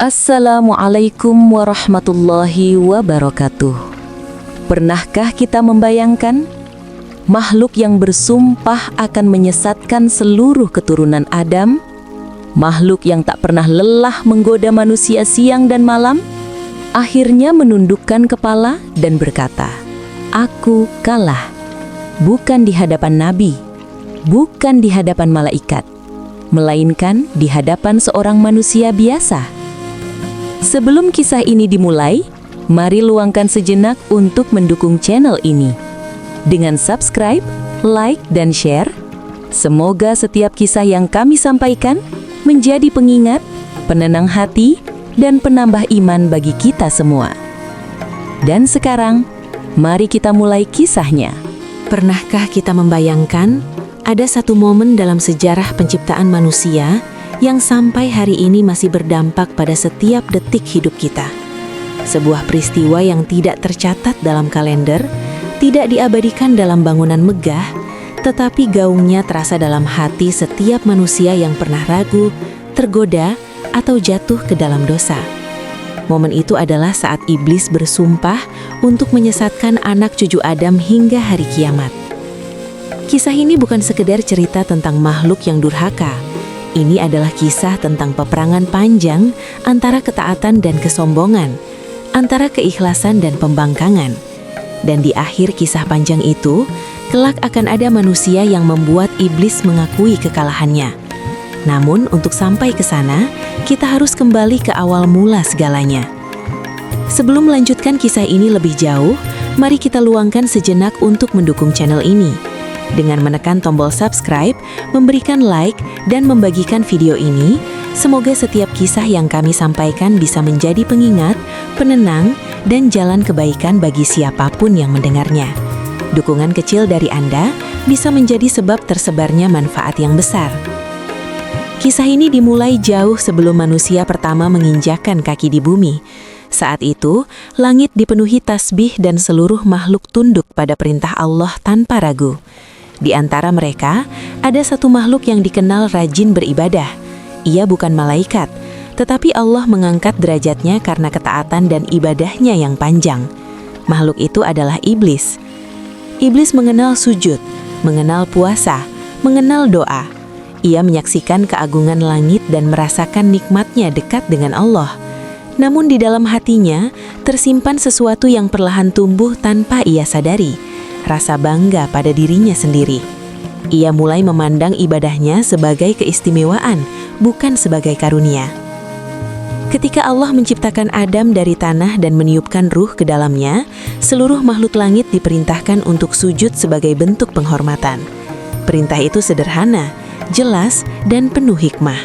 Assalamualaikum warahmatullahi wabarakatuh. Pernahkah kita membayangkan makhluk yang bersumpah akan menyesatkan seluruh keturunan Adam, makhluk yang tak pernah lelah menggoda manusia siang dan malam, akhirnya menundukkan kepala dan berkata, "Aku kalah." Bukan di hadapan nabi, bukan di hadapan malaikat, melainkan di hadapan seorang manusia biasa. Sebelum kisah ini dimulai, mari luangkan sejenak untuk mendukung channel ini. Dengan subscribe, like, dan share, semoga setiap kisah yang kami sampaikan menjadi pengingat, penenang hati, dan penambah iman bagi kita semua. Dan sekarang, mari kita mulai kisahnya. Pernahkah kita membayangkan ada satu momen dalam sejarah penciptaan manusia yang sampai hari ini masih berdampak pada setiap detik hidup kita? Sebuah peristiwa yang tidak tercatat dalam kalender, tidak diabadikan dalam bangunan megah, tetapi gaungnya terasa dalam hati setiap manusia yang pernah ragu, tergoda, atau jatuh ke dalam dosa. Momen itu adalah saat iblis bersumpah untuk menyesatkan anak cucu Adam hingga hari kiamat. Kisah ini bukan sekedar cerita tentang makhluk yang durhaka. Ini adalah kisah tentang peperangan panjang antara ketaatan dan kesombongan, antara keikhlasan dan pembangkangan. Dan di akhir kisah panjang itu, kelak akan ada manusia yang membuat iblis mengakui kekalahannya. Namun untuk sampai ke sana, kita harus kembali ke awal mula segalanya. Sebelum melanjutkan kisah ini lebih jauh, mari kita luangkan sejenak untuk mendukung channel ini. Dengan menekan tombol subscribe, memberikan like, dan membagikan video ini, semoga setiap kisah yang kami sampaikan bisa menjadi pengingat, penenang, dan jalan kebaikan bagi siapapun yang mendengarnya. Dukungan kecil dari Anda bisa menjadi sebab tersebarnya manfaat yang besar. Kisah ini dimulai jauh sebelum manusia pertama menginjakkan kaki di bumi. Saat itu, langit dipenuhi tasbih dan seluruh makhluk tunduk pada perintah Allah tanpa ragu. Di antara mereka, ada satu makhluk yang dikenal rajin beribadah. Ia bukan malaikat, tetapi Allah mengangkat derajatnya karena ketaatan dan ibadahnya yang panjang. Makhluk itu adalah iblis. Iblis mengenal sujud, mengenal puasa, mengenal doa. Ia menyaksikan keagungan langit dan merasakan nikmatnya dekat dengan Allah. Namun di dalam hatinya, tersimpan sesuatu yang perlahan tumbuh tanpa ia sadari. Rasa bangga pada dirinya sendiri. Ia mulai memandang ibadahnya sebagai keistimewaan, bukan sebagai karunia. Ketika Allah menciptakan Adam dari tanah dan meniupkan ruh ke dalamnya, seluruh makhluk langit diperintahkan untuk sujud sebagai bentuk penghormatan. Perintah itu sederhana, jelas, dan penuh hikmah.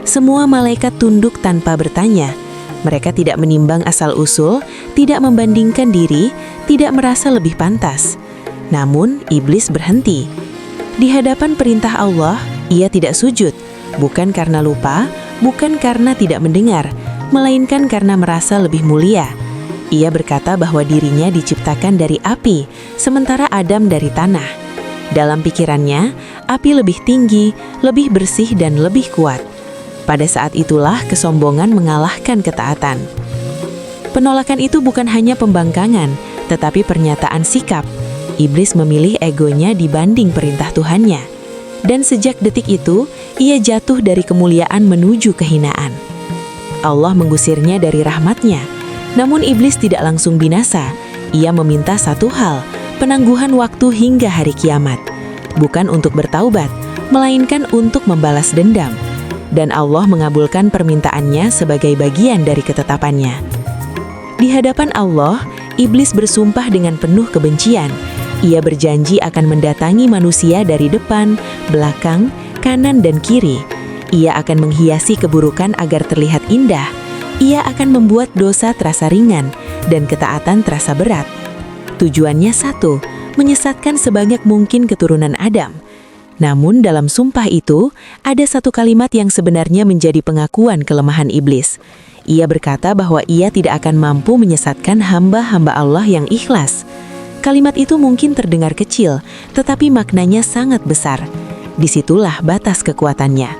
Semua malaikat tunduk tanpa bertanya. Mereka tidak menimbang asal-usul, tidak membandingkan diri, tidak merasa lebih pantas. Namun, iblis berhenti. Di hadapan perintah Allah, ia tidak sujud, bukan karena lupa, bukan karena tidak mendengar, melainkan karena merasa lebih mulia. Ia berkata bahwa dirinya diciptakan dari api, sementara Adam dari tanah. Dalam pikirannya, api lebih tinggi, lebih bersih, dan lebih kuat. Pada saat itulah kesombongan mengalahkan ketaatan. Penolakan itu bukan hanya pembangkangan, tetapi pernyataan sikap. Iblis memilih egonya dibanding perintah Tuhannya. Dan sejak detik itu, ia jatuh dari kemuliaan menuju kehinaan. Allah mengusirnya dari rahmatnya. Namun iblis tidak langsung binasa. Ia meminta satu hal, penangguhan waktu hingga hari kiamat. Bukan untuk bertaubat, melainkan untuk membalas dendam. Dan Allah mengabulkan permintaannya sebagai bagian dari ketetapannya. Di hadapan Allah, iblis bersumpah dengan penuh kebencian. Ia berjanji akan mendatangi manusia dari depan, belakang, kanan, dan kiri. Ia akan menghiasi keburukan agar terlihat indah. Ia akan membuat dosa terasa ringan dan ketaatan terasa berat. Tujuannya satu, menyesatkan sebanyak mungkin keturunan Adam. Namun dalam sumpah itu, ada satu kalimat yang sebenarnya menjadi pengakuan kelemahan iblis. Ia berkata bahwa ia tidak akan mampu menyesatkan hamba-hamba Allah yang ikhlas. Kalimat itu mungkin terdengar kecil, tetapi maknanya sangat besar. Disitulah batas kekuatannya.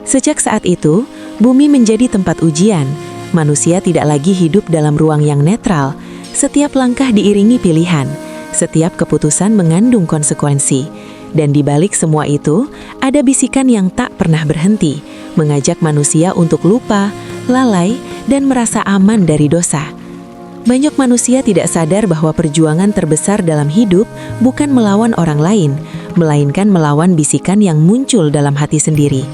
Sejak saat itu, Bumi menjadi tempat ujian. Manusia tidak lagi hidup dalam ruang yang netral. Setiap langkah diiringi pilihan. Setiap keputusan mengandung konsekuensi. Dan di balik semua itu, ada bisikan yang tak pernah berhenti, mengajak manusia untuk lupa, lalai, dan merasa aman dari dosa. Banyak manusia tidak sadar bahwa perjuangan terbesar dalam hidup bukan melawan orang lain, melainkan melawan bisikan yang muncul dalam hati sendiri.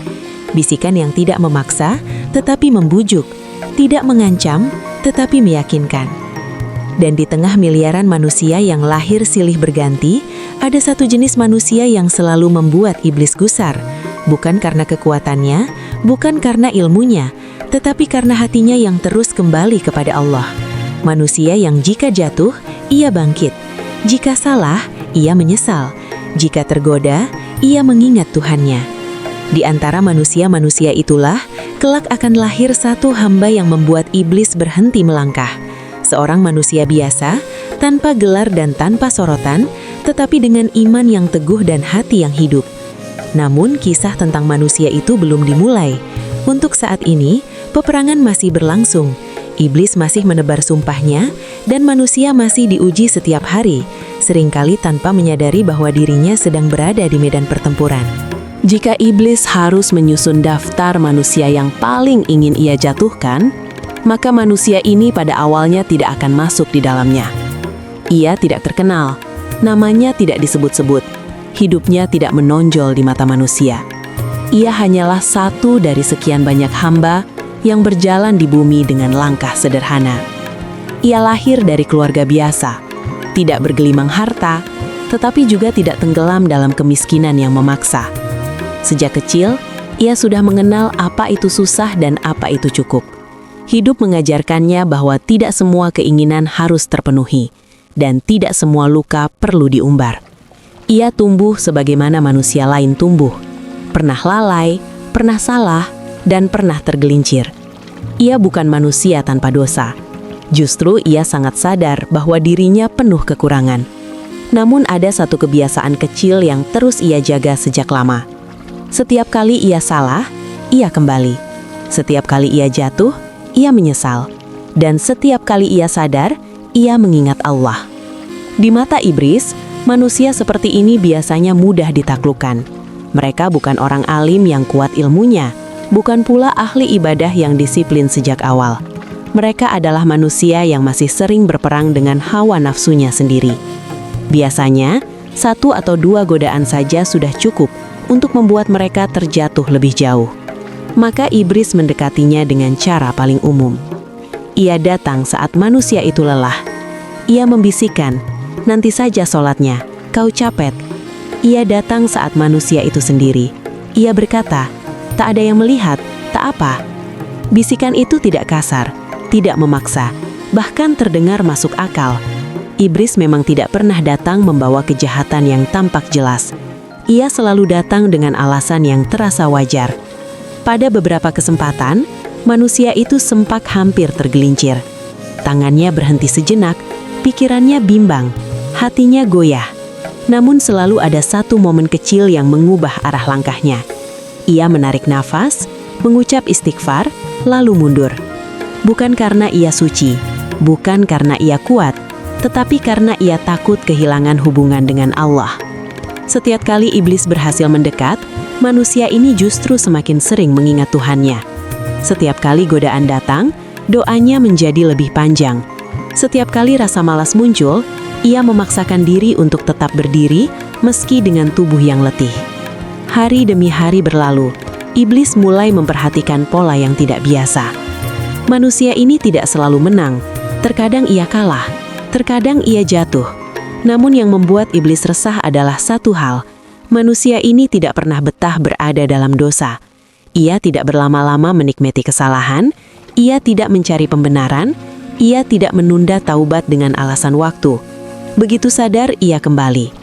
Bisikan yang tidak memaksa, tetapi membujuk, tidak mengancam, tetapi meyakinkan. Dan di tengah miliaran manusia yang lahir silih berganti, ada satu jenis manusia yang selalu membuat iblis gusar, bukan karena kekuatannya, bukan karena ilmunya, tetapi karena hatinya yang terus kembali kepada Allah. Manusia yang jika jatuh, ia bangkit. Jika salah, ia menyesal. Jika tergoda, ia mengingat Tuhannya. Di antara manusia-manusia itulah, kelak akan lahir satu hamba yang membuat iblis berhenti melangkah. Seorang manusia biasa, tanpa gelar dan tanpa sorotan, tetapi dengan iman yang teguh dan hati yang hidup. Namun, kisah tentang manusia itu belum dimulai. Untuk saat ini, peperangan masih berlangsung. Iblis masih menebar sumpahnya, dan manusia masih diuji setiap hari, seringkali tanpa menyadari bahwa dirinya sedang berada di medan pertempuran. Jika iblis harus menyusun daftar manusia yang paling ingin ia jatuhkan, maka manusia ini pada awalnya tidak akan masuk di dalamnya. Ia tidak terkenal, namanya tidak disebut-sebut, hidupnya tidak menonjol di mata manusia. Ia hanyalah satu dari sekian banyak hamba yang berjalan di bumi dengan langkah sederhana. Ia lahir dari keluarga biasa, tidak bergelimang harta, tetapi juga tidak tenggelam dalam kemiskinan yang memaksa. Sejak kecil, ia sudah mengenal apa itu susah dan apa itu cukup. Hidup mengajarkannya bahwa tidak semua keinginan harus terpenuhi, dan tidak semua luka perlu diumbar. Ia tumbuh sebagaimana manusia lain tumbuh, pernah lalai, pernah salah, dan pernah tergelincir. Ia bukan manusia tanpa dosa. Justru ia sangat sadar bahwa dirinya penuh kekurangan. Namun ada satu kebiasaan kecil yang terus ia jaga sejak lama. Setiap kali ia salah, ia kembali. Setiap kali ia jatuh, ia menyesal. Dan setiap kali ia sadar, ia mengingat Allah. Di mata iblis, manusia seperti ini biasanya mudah ditaklukkan. Mereka bukan orang alim yang kuat ilmunya, bukan pula ahli ibadah yang disiplin sejak awal. Mereka adalah manusia yang masih sering berperang dengan hawa nafsunya sendiri. Biasanya, 1 atau 2 godaan saja sudah cukup untuk membuat mereka terjatuh lebih jauh. Maka iblis mendekatinya dengan cara paling umum. Ia datang saat manusia itu lelah. Ia membisikkan, "Nanti saja sholatnya, kau capek." Ia datang saat manusia itu sendiri. Ia berkata, "Tak ada yang melihat, tak apa." Bisikan itu tidak kasar, tidak memaksa, bahkan terdengar masuk akal. Iblis memang tidak pernah datang membawa kejahatan yang tampak jelas. Ia selalu datang dengan alasan yang terasa wajar. Pada beberapa kesempatan, manusia itu sempat hampir tergelincir. Tangannya berhenti sejenak, pikirannya bimbang, hatinya goyah. Namun selalu ada satu momen kecil yang mengubah arah langkahnya. Ia menarik nafas, mengucap istighfar, lalu mundur. Bukan karena ia suci, bukan karena ia kuat, tetapi karena ia takut kehilangan hubungan dengan Allah. Setiap kali iblis berhasil mendekat, manusia ini justru semakin sering mengingat Tuhannya. Setiap kali godaan datang, doanya menjadi lebih panjang. Setiap kali rasa malas muncul, ia memaksakan diri untuk tetap berdiri meski dengan tubuh yang letih. Hari demi hari berlalu, iblis mulai memperhatikan pola yang tidak biasa. Manusia ini tidak selalu menang, terkadang ia kalah, terkadang ia jatuh. Namun yang membuat iblis resah adalah satu hal, manusia ini tidak pernah betah berada dalam dosa. Ia tidak berlama-lama menikmati kesalahan, ia tidak mencari pembenaran, ia tidak menunda taubat dengan alasan waktu. Begitu sadar, ia kembali.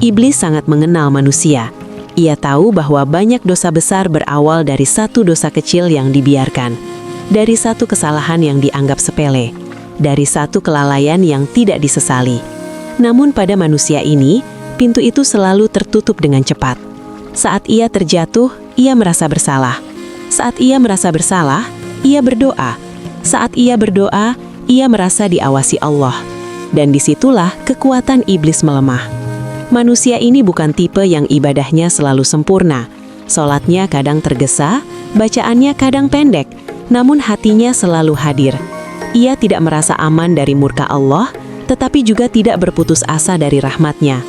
Iblis sangat mengenal manusia. Ia tahu bahwa banyak dosa besar berawal dari satu dosa kecil yang dibiarkan, dari satu kesalahan yang dianggap sepele, dari satu kelalaian yang tidak disesali. Namun pada manusia ini, pintu itu selalu tertutup dengan cepat. Saat ia terjatuh, ia merasa bersalah. Saat ia merasa bersalah, ia berdoa. Saat ia berdoa, ia merasa diawasi Allah. Dan disitulah kekuatan iblis melemah. Manusia ini bukan tipe yang ibadahnya selalu sempurna. Sholatnya kadang tergesa, bacaannya kadang pendek, namun hatinya selalu hadir. Ia tidak merasa aman dari murka Allah, tetapi juga tidak berputus asa dari rahmat-Nya.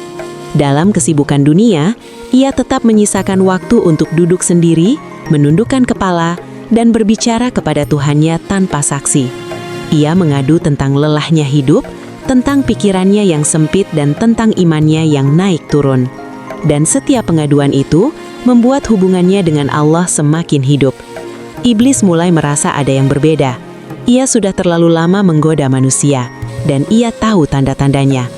Dalam kesibukan dunia, ia tetap menyisakan waktu untuk duduk sendiri, menundukkan kepala, dan berbicara kepada Tuhannya tanpa saksi. Ia mengadu tentang lelahnya hidup, tentang pikirannya yang sempit dan tentang imannya yang naik turun. Dan setiap pengaduan itu membuat hubungannya dengan Allah semakin hidup. Iblis mulai merasa ada yang berbeda. Ia sudah terlalu lama menggoda manusia, dan ia tahu tanda-tandanya.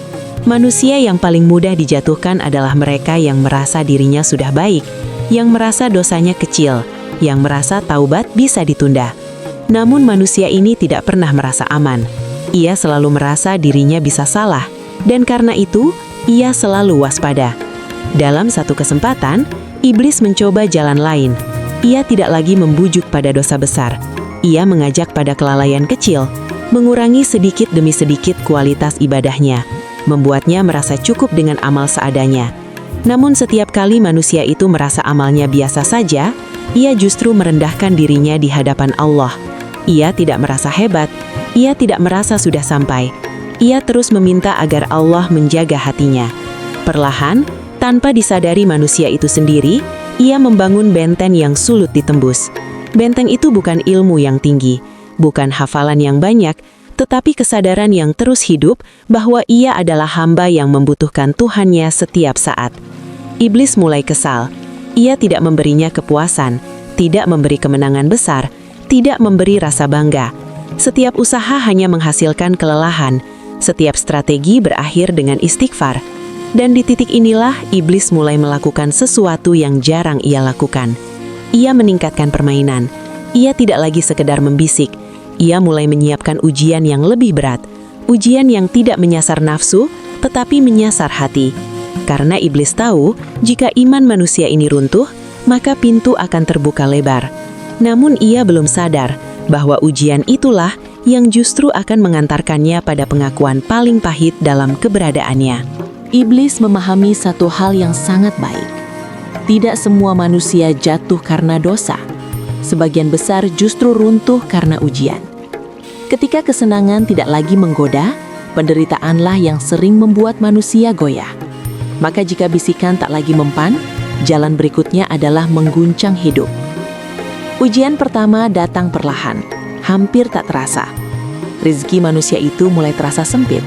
Manusia yang paling mudah dijatuhkan adalah mereka yang merasa dirinya sudah baik, yang merasa dosanya kecil, yang merasa taubat bisa ditunda. Namun manusia ini tidak pernah merasa aman. Ia selalu merasa dirinya bisa salah, dan karena itu, ia selalu waspada. Dalam satu kesempatan, iblis mencoba jalan lain. Ia tidak lagi membujuk pada dosa besar. Ia mengajak pada kelalaian kecil, mengurangi sedikit demi sedikit kualitas ibadahnya, membuatnya merasa cukup dengan amal seadanya. Namun setiap kali manusia itu merasa amalnya biasa saja, ia justru merendahkan dirinya di hadapan Allah. Ia tidak merasa hebat, ia tidak merasa sudah sampai. Ia terus meminta agar Allah menjaga hatinya. Perlahan, tanpa disadari manusia itu sendiri, ia membangun benteng yang sulit ditembus. Benteng itu bukan ilmu yang tinggi, bukan hafalan yang banyak, tetapi kesadaran yang terus hidup bahwa ia adalah hamba yang membutuhkan Tuhannya setiap saat. Iblis mulai kesal. Ia tidak memberinya kepuasan, tidak memberi kemenangan besar, tidak memberi rasa bangga. Setiap usaha hanya menghasilkan kelelahan. Setiap strategi berakhir dengan istighfar. Dan di titik inilah iblis mulai melakukan sesuatu yang jarang ia lakukan. Ia meningkatkan permainan. Ia tidak lagi sekedar membisik. Ia mulai menyiapkan ujian yang lebih berat. Ujian yang tidak menyasar nafsu, tetapi menyasar hati. Karena iblis tahu, jika iman manusia ini runtuh, maka pintu akan terbuka lebar. Namun ia belum sadar bahwa ujian itulah yang justru akan mengantarkannya pada pengakuan paling pahit dalam keberadaannya. Iblis memahami satu hal yang sangat baik. Tidak semua manusia jatuh karena dosa. Sebagian besar justru runtuh karena ujian. Ketika kesenangan tidak lagi menggoda, penderitaanlah yang sering membuat manusia goyah. Maka jika bisikan tak lagi mempan, jalan berikutnya adalah mengguncang hidup. Ujian pertama datang perlahan, hampir tak terasa. Rezeki manusia itu mulai terasa sempit.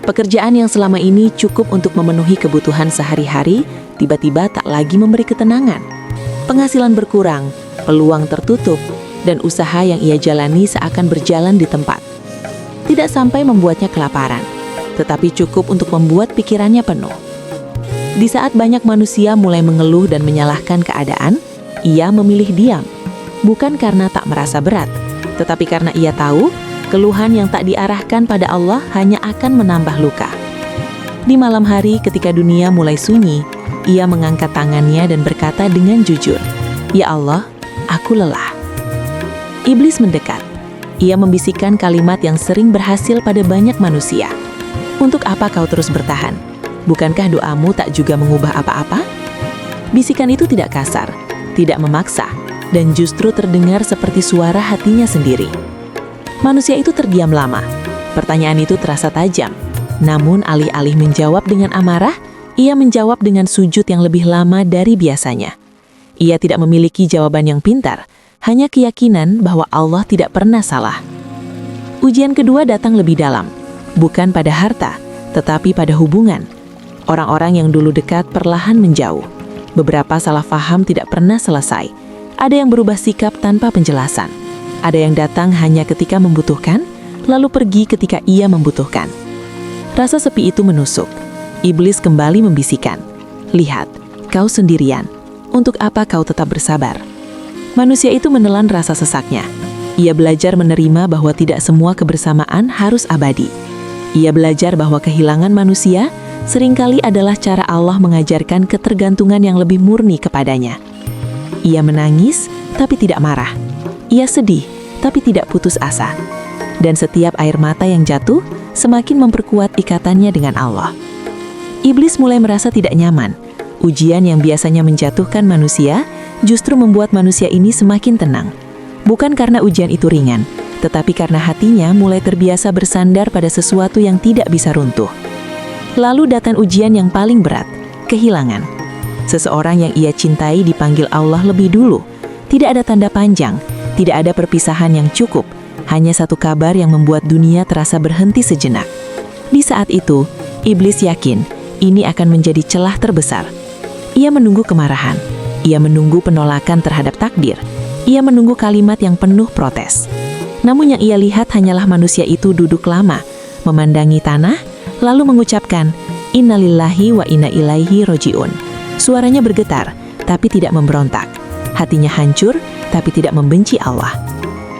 Pekerjaan yang selama ini cukup untuk memenuhi kebutuhan sehari-hari, tiba-tiba tak lagi memberi ketenangan. Penghasilan berkurang, peluang tertutup, dan usaha yang ia jalani seakan berjalan di tempat. Tidak sampai membuatnya kelaparan, tetapi cukup untuk membuat pikirannya penuh. Di saat banyak manusia mulai mengeluh dan menyalahkan keadaan, ia memilih diam. Bukan karena tak merasa berat, tetapi karena ia tahu keluhan yang tak diarahkan pada Allah hanya akan menambah luka. Di malam hari ketika dunia mulai sunyi, ia mengangkat tangannya dan berkata dengan jujur, "Ya Allah, aku lelah." Iblis mendekat. Ia membisikkan kalimat yang sering berhasil pada banyak manusia. "Untuk apa kau terus bertahan? Bukankah doamu tak juga mengubah apa-apa?" Bisikan itu tidak kasar, tidak memaksa, dan justru terdengar seperti suara hatinya sendiri. Manusia itu terdiam lama. Pertanyaan itu terasa tajam. Namun alih-alih menjawab dengan amarah, ia menjawab dengan sujud yang lebih lama dari biasanya. Ia tidak memiliki jawaban yang pintar, hanya keyakinan bahwa Allah tidak pernah salah. Ujian kedua datang lebih dalam, bukan pada harta, tetapi pada hubungan. Orang-orang yang dulu dekat perlahan menjauh. Beberapa salah faham tidak pernah selesai. Ada yang berubah sikap tanpa penjelasan. Ada yang datang hanya ketika membutuhkan, lalu pergi ketika ia membutuhkan. Rasa sepi itu menusuk. Iblis kembali membisikkan, "Lihat, kau sendirian. Untuk apa kau tetap bersabar?" Manusia itu menelan rasa sesaknya. Ia belajar menerima bahwa tidak semua kebersamaan harus abadi. Ia belajar bahwa kehilangan manusia seringkali adalah cara Allah mengajarkan ketergantungan yang lebih murni kepadanya. Ia menangis, tapi tidak marah. Ia sedih, tapi tidak putus asa. Dan setiap air mata yang jatuh semakin memperkuat ikatannya dengan Allah. Iblis mulai merasa tidak nyaman. Ujian yang biasanya menjatuhkan manusia justru membuat manusia ini semakin tenang. Bukan karena ujian itu ringan, tetapi karena hatinya mulai terbiasa bersandar pada sesuatu yang tidak bisa runtuh. Lalu datang ujian yang paling berat, kehilangan. Seseorang yang ia cintai dipanggil Allah lebih dulu. Tidak ada tanda panjang, tidak ada perpisahan yang cukup, hanya satu kabar yang membuat dunia terasa berhenti sejenak. Di saat itu, iblis yakin ini akan menjadi celah terbesar. Ia menunggu kemarahan, ia menunggu penolakan terhadap takdir, ia menunggu kalimat yang penuh protes. Namun yang ia lihat hanyalah manusia itu duduk lama, memandangi tanah, lalu mengucapkan, "Innalillahi wa inna ilaihi roji'un." Suaranya bergetar, tapi tidak memberontak. Hatinya hancur, tapi tidak membenci Allah.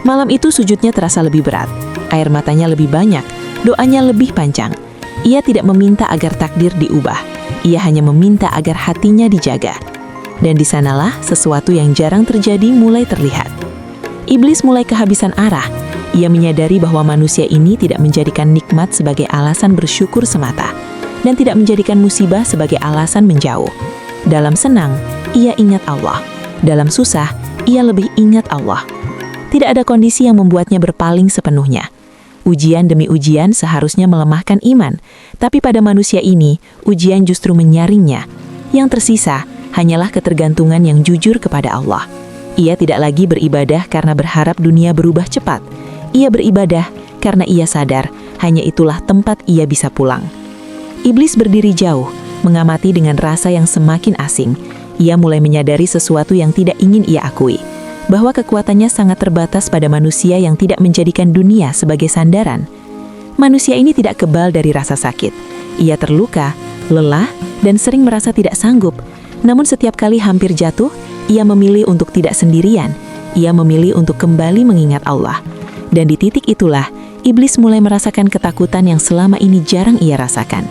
Malam itu sujudnya terasa lebih berat, air matanya lebih banyak, doanya lebih panjang. Ia tidak meminta agar takdir diubah, ia hanya meminta agar hatinya dijaga. Dan di sanalah sesuatu yang jarang terjadi mulai terlihat. Iblis mulai kehabisan arah. Ia menyadari bahwa manusia ini tidak menjadikan nikmat sebagai alasan bersyukur semata, dan tidak menjadikan musibah sebagai alasan menjauh. Dalam senang, ia ingat Allah. Dalam susah, ia lebih ingat Allah. Tidak ada kondisi yang membuatnya berpaling sepenuhnya. Ujian demi ujian seharusnya melemahkan iman, tapi pada manusia ini, ujian justru menyaringnya. Yang tersisa hanyalah ketergantungan yang jujur kepada Allah. Ia tidak lagi beribadah karena berharap dunia berubah cepat. Ia beribadah karena ia sadar hanya itulah tempat ia bisa pulang. Iblis berdiri jauh, mengamati dengan rasa yang semakin asing. Ia mulai menyadari sesuatu yang tidak ingin ia akui, bahwa kekuatannya sangat terbatas pada manusia yang tidak menjadikan dunia sebagai sandaran. Manusia ini tidak kebal dari rasa sakit. Ia terluka, lelah, dan sering merasa tidak sanggup. Namun setiap kali hampir jatuh, ia memilih untuk tidak sendirian. Ia memilih untuk kembali mengingat Allah. Dan di titik itulah, iblis mulai merasakan ketakutan yang selama ini jarang ia rasakan.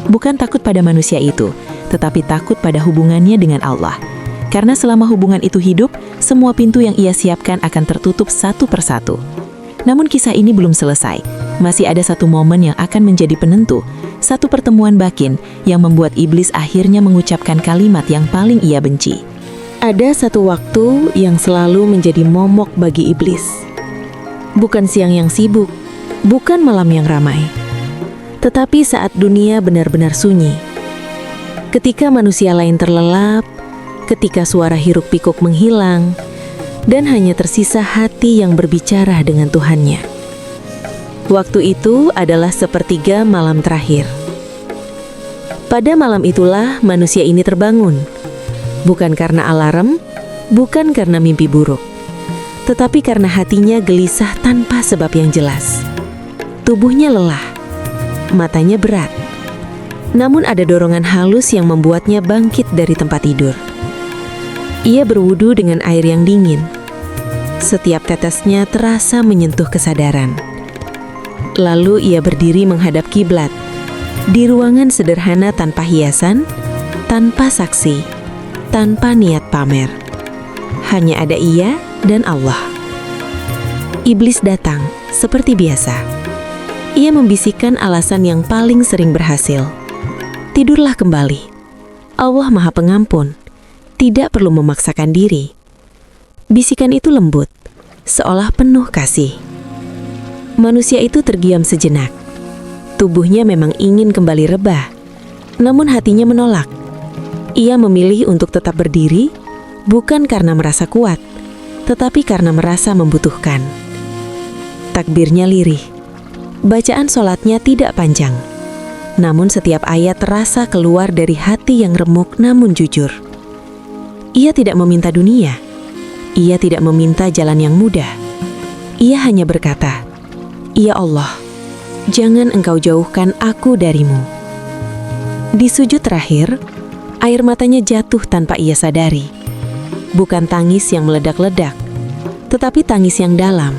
Bukan takut pada manusia itu, tetapi takut pada hubungannya dengan Allah. Karena selama hubungan itu hidup, semua pintu yang ia siapkan akan tertutup satu persatu. Namun kisah ini belum selesai. Masih ada satu momen yang akan menjadi penentu, satu pertemuan batin yang membuat iblis akhirnya mengucapkan kalimat yang paling ia benci. Ada satu waktu yang selalu menjadi momok bagi iblis. Bukan siang yang sibuk, bukan malam yang ramai, tetapi saat dunia benar-benar sunyi. Ketika manusia lain terlelap, ketika suara hiruk-pikuk menghilang, dan hanya tersisa hati yang berbicara dengan Tuhannya. Waktu itu adalah sepertiga malam terakhir. Pada malam itulah manusia ini terbangun, bukan karena alarm, bukan karena mimpi buruk, tetapi karena hatinya gelisah tanpa sebab yang jelas. Tubuhnya lelah, matanya berat, namun ada dorongan halus yang membuatnya bangkit dari tempat tidur. Ia berwudu dengan air yang dingin. Setiap tetesnya terasa menyentuh kesadaran. Lalu ia berdiri menghadap kiblat, di ruangan sederhana tanpa hiasan, tanpa saksi, tanpa niat pamer. Hanya ada ia dan Allah. Iblis datang, seperti biasa. Ia membisikkan alasan yang paling sering berhasil. Tidurlah kembali. Allah Maha Pengampun. Tidak perlu memaksakan diri. Bisikan itu lembut, seolah penuh kasih. Manusia itu terdiam sejenak. Tubuhnya memang ingin kembali rebah, namun hatinya menolak. Ia memilih untuk tetap berdiri, bukan karena merasa kuat, tetapi karena merasa membutuhkan. Takbirnya lirih. Bacaan sholatnya tidak panjang, namun setiap ayat terasa keluar dari hati yang remuk namun jujur. Ia tidak meminta dunia. Ia tidak meminta jalan yang mudah. Ia hanya berkata, "Ya Allah, jangan Engkau jauhkan aku darimu." Di sujud terakhir, air matanya jatuh tanpa ia sadari. Bukan tangis yang meledak-ledak, tetapi tangis yang dalam.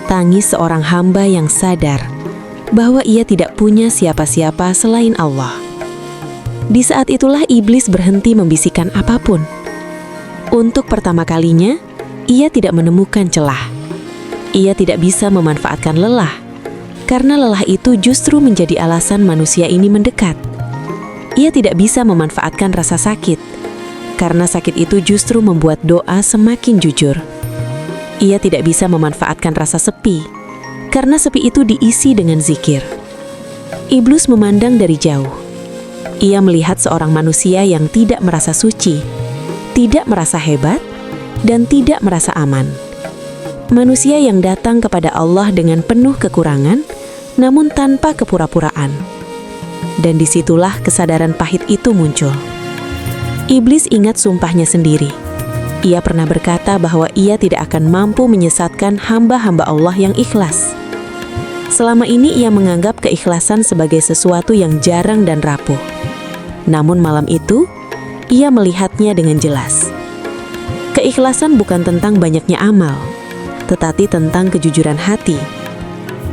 Tangis seorang hamba yang sadar bahwa ia tidak punya siapa-siapa selain Allah. Di saat itulah iblis berhenti membisikkan apapun. Untuk pertama kalinya, ia tidak menemukan celah. Ia tidak bisa memanfaatkan lelah, karena lelah itu justru menjadi alasan manusia ini mendekat. Ia tidak bisa memanfaatkan rasa sakit, karena sakit itu justru membuat doa semakin jujur. Ia tidak bisa memanfaatkan rasa sepi, karena sepi itu diisi dengan zikir. Iblis memandang dari jauh. Ia melihat seorang manusia yang tidak merasa suci, tidak merasa hebat, dan tidak merasa aman. Manusia yang datang kepada Allah dengan penuh kekurangan, namun tanpa kepura-puraan. Dan disitulah kesadaran pahit itu muncul. Iblis ingat sumpahnya sendiri. Ia pernah berkata bahwa ia tidak akan mampu menyesatkan hamba-hamba Allah yang ikhlas. Selama ini ia menganggap keikhlasan sebagai sesuatu yang jarang dan rapuh. Namun malam itu, ia melihatnya dengan jelas. Keikhlasan bukan tentang banyaknya amal, tetapi tentang kejujuran hati.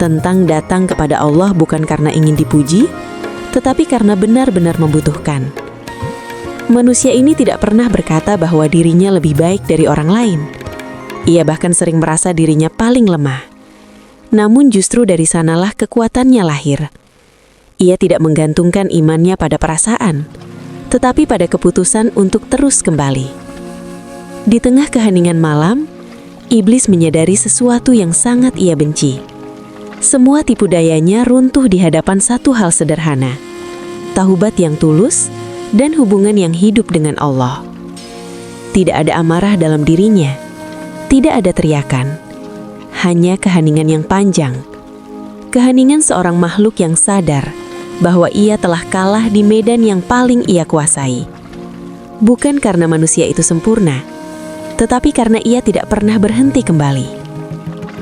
Tentang datang kepada Allah bukan karena ingin dipuji, tetapi karena benar-benar membutuhkan. Manusia ini tidak pernah berkata bahwa dirinya lebih baik dari orang lain. Ia bahkan sering merasa dirinya paling lemah. Namun justru dari sanalah kekuatannya lahir. Ia tidak menggantungkan imannya pada perasaan, tetapi pada keputusan untuk terus kembali. Di tengah keheningan malam, iblis menyadari sesuatu yang sangat ia benci. Semua tipu dayanya runtuh di hadapan satu hal sederhana: taubat yang tulus dan hubungan yang hidup dengan Allah. Tidak ada amarah dalam dirinya, tidak ada teriakan, hanya keheningan yang panjang. Keheningan seorang makhluk yang sadar bahwa ia telah kalah di medan yang paling ia kuasai. Bukan karena manusia itu sempurna, tetapi karena ia tidak pernah berhenti kembali.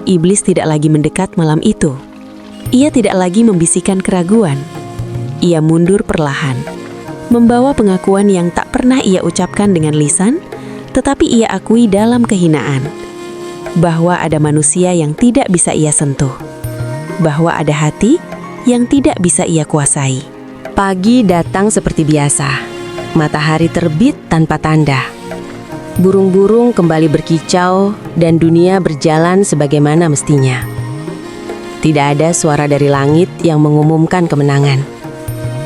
Iblis tidak lagi mendekat malam itu. Ia tidak lagi membisikkan keraguan. Ia mundur perlahan, membawa pengakuan yang tak pernah ia ucapkan dengan lisan, tetapi ia akui dalam kehinaan. Bahwa ada manusia yang tidak bisa ia sentuh. Bahwa ada hati yang tidak bisa ia kuasai. Pagi datang seperti biasa. Matahari terbit tanpa tanda. Burung-burung kembali berkicau dan dunia berjalan sebagaimana mestinya. Tidak ada suara dari langit yang mengumumkan kemenangan.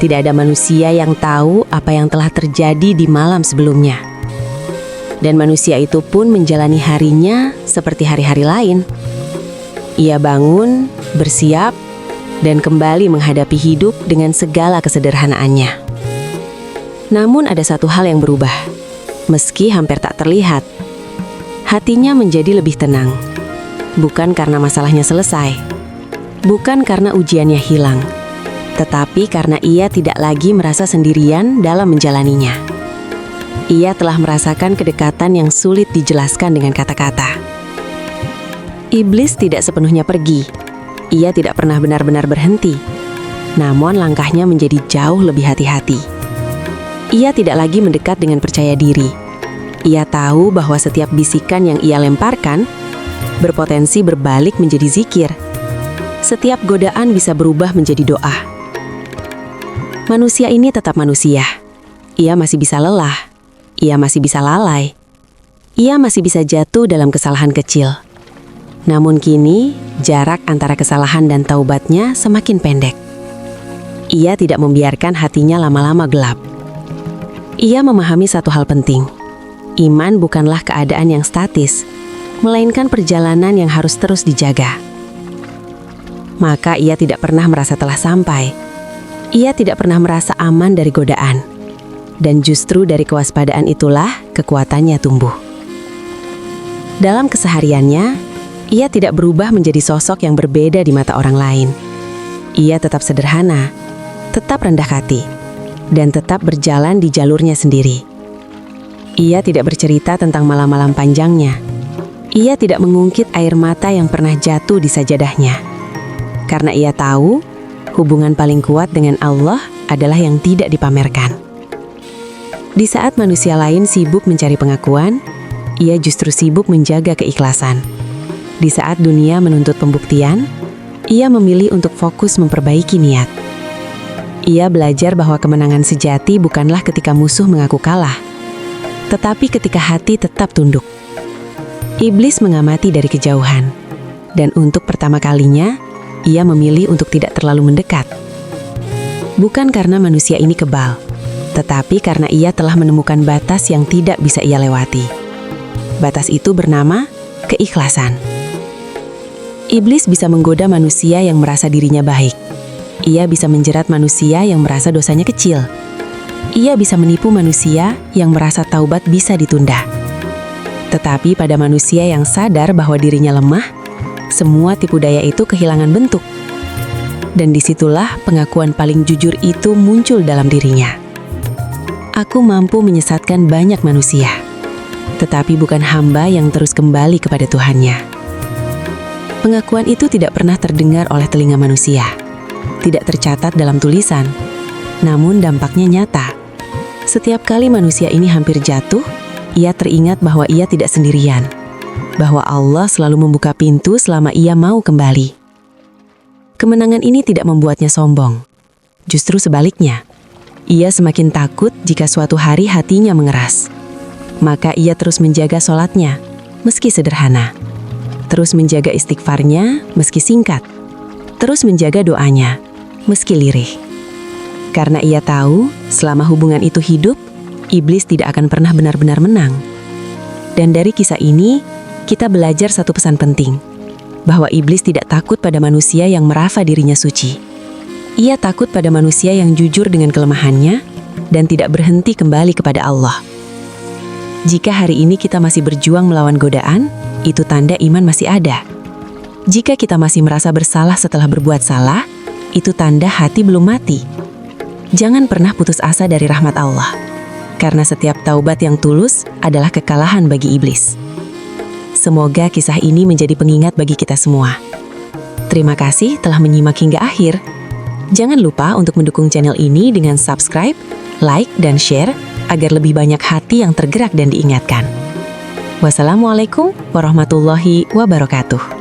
Tidak ada manusia yang tahu apa yang telah terjadi di malam sebelumnya. Dan manusia itu pun menjalani harinya seperti hari-hari lain. Ia bangun, bersiap, dan kembali menghadapi hidup dengan segala kesederhanaannya. Namun ada satu hal yang berubah. Meski hampir tak terlihat, hatinya menjadi lebih tenang. Bukan karena masalahnya selesai, bukan karena ujiannya hilang, tetapi karena ia tidak lagi merasa sendirian dalam menjalaninya. Ia telah merasakan kedekatan yang sulit dijelaskan dengan kata-kata. Iblis tidak sepenuhnya pergi. Ia tidak pernah benar-benar berhenti. Namun langkahnya menjadi jauh lebih hati-hati. Ia tidak lagi mendekat dengan percaya diri. Ia tahu bahwa setiap bisikan yang ia lemparkan berpotensi berbalik menjadi zikir. Setiap godaan bisa berubah menjadi doa. Manusia ini tetap manusia. Ia masih bisa lelah. Ia masih bisa lalai. Ia masih bisa jatuh dalam kesalahan kecil. Namun kini, jarak antara kesalahan dan taubatnya semakin pendek. Ia tidak membiarkan hatinya lama-lama gelap. Ia memahami satu hal penting. Iman bukanlah keadaan yang statis, melainkan perjalanan yang harus terus dijaga. Maka ia tidak pernah merasa telah sampai. Ia tidak pernah merasa aman dari godaan. Dan justru dari kewaspadaan itulah kekuatannya tumbuh. Dalam kesehariannya, ia tidak berubah menjadi sosok yang berbeda di mata orang lain. Ia tetap sederhana, tetap rendah hati, dan tetap berjalan di jalurnya sendiri. Ia tidak bercerita tentang malam-malam panjangnya. Ia tidak mengungkit air mata yang pernah jatuh di sajadahnya. Karena ia tahu, hubungan paling kuat dengan Allah adalah yang tidak dipamerkan. Di saat manusia lain sibuk mencari pengakuan, ia justru sibuk menjaga keikhlasan. Di saat dunia menuntut pembuktian, ia memilih untuk fokus memperbaiki niat. Ia belajar bahwa kemenangan sejati bukanlah ketika musuh mengaku kalah, Tetapi ketika hati tetap tunduk, iblis mengamati dari kejauhan, dan untuk pertama kalinya, ia memilih untuk tidak terlalu mendekat. Bukan karena manusia ini kebal, tetapi karena ia telah menemukan batas yang tidak bisa ia lewati. Batas itu bernama keikhlasan. Iblis bisa menggoda manusia yang merasa dirinya baik. Ia bisa menjerat manusia yang merasa dosanya kecil. Ia bisa menipu manusia yang merasa taubat bisa ditunda. Tetapi pada manusia yang sadar bahwa dirinya lemah, semua tipu daya itu kehilangan bentuk. Dan disitulah pengakuan paling jujur itu muncul dalam dirinya. Aku mampu menyesatkan banyak manusia, tetapi bukan hamba yang terus kembali kepada Tuhannya. Pengakuan itu tidak pernah terdengar oleh telinga manusia, tidak tercatat dalam tulisan, namun dampaknya nyata. Setiap kali manusia ini hampir jatuh, ia teringat bahwa ia tidak sendirian, bahwa Allah selalu membuka pintu selama ia mau kembali. Kemenangan ini tidak membuatnya sombong. Justru sebaliknya, ia semakin takut jika suatu hari hatinya mengeras. Maka ia terus menjaga sholatnya, meski sederhana. Terus menjaga istighfarnya, meski singkat. Terus menjaga doanya, meski lirih. Karena ia tahu, selama hubungan itu hidup, iblis tidak akan pernah benar-benar menang. Dan dari kisah ini, kita belajar satu pesan penting, bahwa iblis tidak takut pada manusia yang merafa dirinya suci. Ia takut pada manusia yang jujur dengan kelemahannya dan tidak berhenti kembali kepada Allah. Jika hari ini kita masih berjuang melawan godaan, itu tanda iman masih ada. Jika kita masih merasa bersalah setelah berbuat salah, itu tanda hati belum mati. Jangan pernah putus asa dari rahmat Allah, karena setiap taubat yang tulus adalah kekalahan bagi iblis. Semoga kisah ini menjadi pengingat bagi kita semua. Terima kasih telah menyimak hingga akhir. Jangan lupa untuk mendukung channel ini dengan subscribe, like, dan share agar lebih banyak hati yang tergerak dan diingatkan. Wassalamualaikum warahmatullahi wabarakatuh.